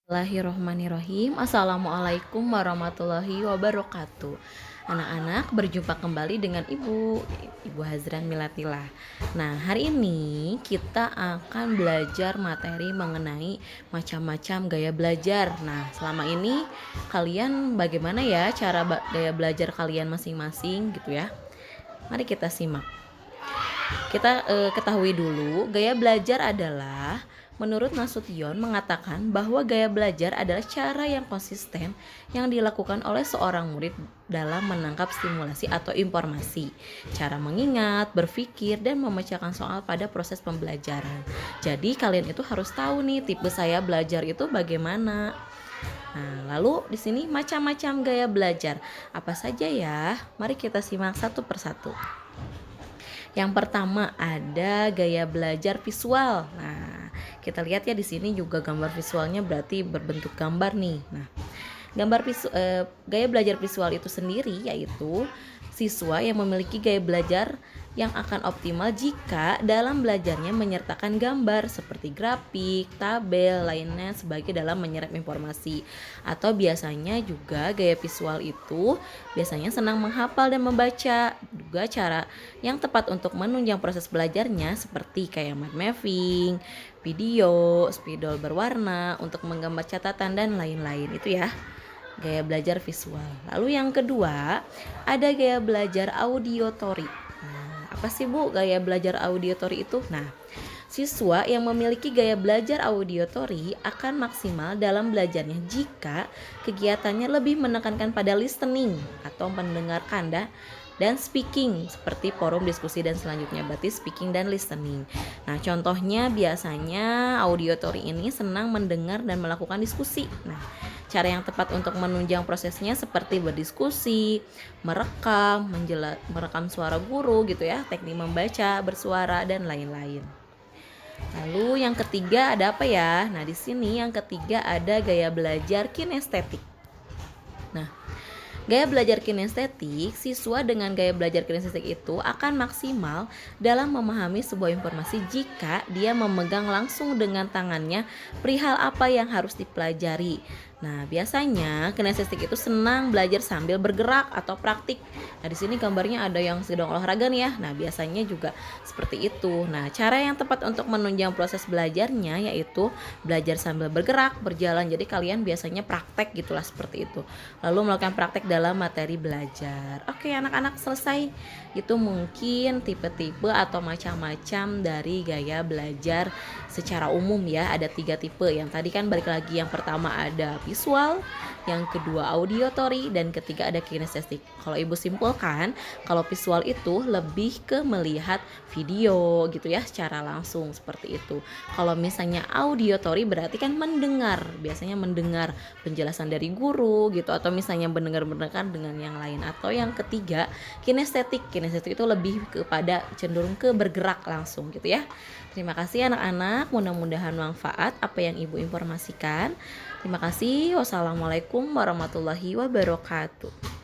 Bismillahirrohmanirrohim. Assalamualaikum warahmatullahi wabarakatuh. Anak-anak, berjumpa kembali dengan Ibu Hazran Milatilah. Nah, hari ini kita akan belajar materi mengenai macam-macam gaya belajar. Nah, selama ini kalian bagaimana ya cara gaya belajar kalian masing-masing gitu ya? Mari kita simak. Kita ketahui dulu, gaya belajar adalah, menurut Nasution, mengatakan bahwa gaya belajar adalah cara yang konsisten yang dilakukan oleh seorang murid dalam menangkap stimulasi atau informasi, cara mengingat, berpikir, dan memecahkan soal pada proses pembelajaran. Jadi kalian itu harus tahu nih tipe saya belajar itu bagaimana. Nah, lalu di sini macam-macam gaya belajar. Apa saja ya? Mari kita simak satu persatu. Yang pertama ada gaya belajar visual. Nah, kita lihat ya di sini juga gambar visualnya berarti berbentuk gambar nih. Nah, gaya belajar visual itu sendiri yaitu siswa yang memiliki gaya belajar yang akan optimal jika dalam belajarnya menyertakan gambar seperti grafik, tabel, lainnya sebagai dalam menyerap informasi. Atau biasanya juga gaya visual itu biasanya senang menghafal dan membaca. Juga cara yang tepat untuk menunjang proses belajarnya seperti kayak mind mapping, video, spidol berwarna untuk menggambar catatan dan lain-lain itu ya. Gaya belajar visual. Lalu yang kedua, ada gaya belajar auditory. Nah, apa sih Bu gaya belajar auditory itu? Nah, siswa yang memiliki gaya belajar auditory akan maksimal dalam belajarnya jika kegiatannya lebih menekankan pada listening atau mendengarkan dan speaking seperti forum diskusi dan selanjutnya, berarti speaking dan listening. Nah, contohnya biasanya auditory ini senang mendengar dan melakukan diskusi. Nah, cara yang tepat untuk menunjang prosesnya seperti berdiskusi, merekam suara guru gitu ya, teknik membaca, bersuara dan lain-lain. Lalu yang ketiga ada apa ya? Nah, di sini yang ketiga ada gaya belajar kinestetik. Nah, gaya belajar kinestetik, siswa dengan gaya belajar kinestetik itu akan maksimal dalam memahami sebuah informasi jika dia memegang langsung dengan tangannya perihal apa yang harus dipelajari. Nah, biasanya kinestetik itu senang belajar sambil bergerak atau praktik. Nah, di sini gambarnya ada yang sedang olahraga nih ya. Nah, biasanya juga seperti itu. Nah, cara yang tepat untuk menunjang proses belajarnya yaitu belajar sambil bergerak, berjalan. Jadi kalian biasanya praktek gitulah seperti itu. Lalu melakukan praktek dalam materi belajar. Oke, anak-anak selesai. Itu mungkin tipe-tipe atau macam-macam dari gaya belajar secara umum ya. Ada 3 tipe. Yang tadi kan balik lagi, yang pertama ada visual, yang kedua auditory, dan ketiga ada kinestetik. Kalau Ibu simpulkan, kalau visual itu lebih ke melihat video gitu ya secara langsung seperti itu. Kalau misalnya auditory berarti kan mendengar, biasanya mendengar penjelasan dari guru gitu, atau misalnya mendengar dengan yang lain. Atau yang ketiga kinestetik itu lebih kepada cenderung ke bergerak langsung gitu ya. Terima kasih anak-anak, mudah-mudahan manfaat apa yang Ibu informasikan. Terima kasih. Wassalamualaikum warahmatullahi wabarakatuh.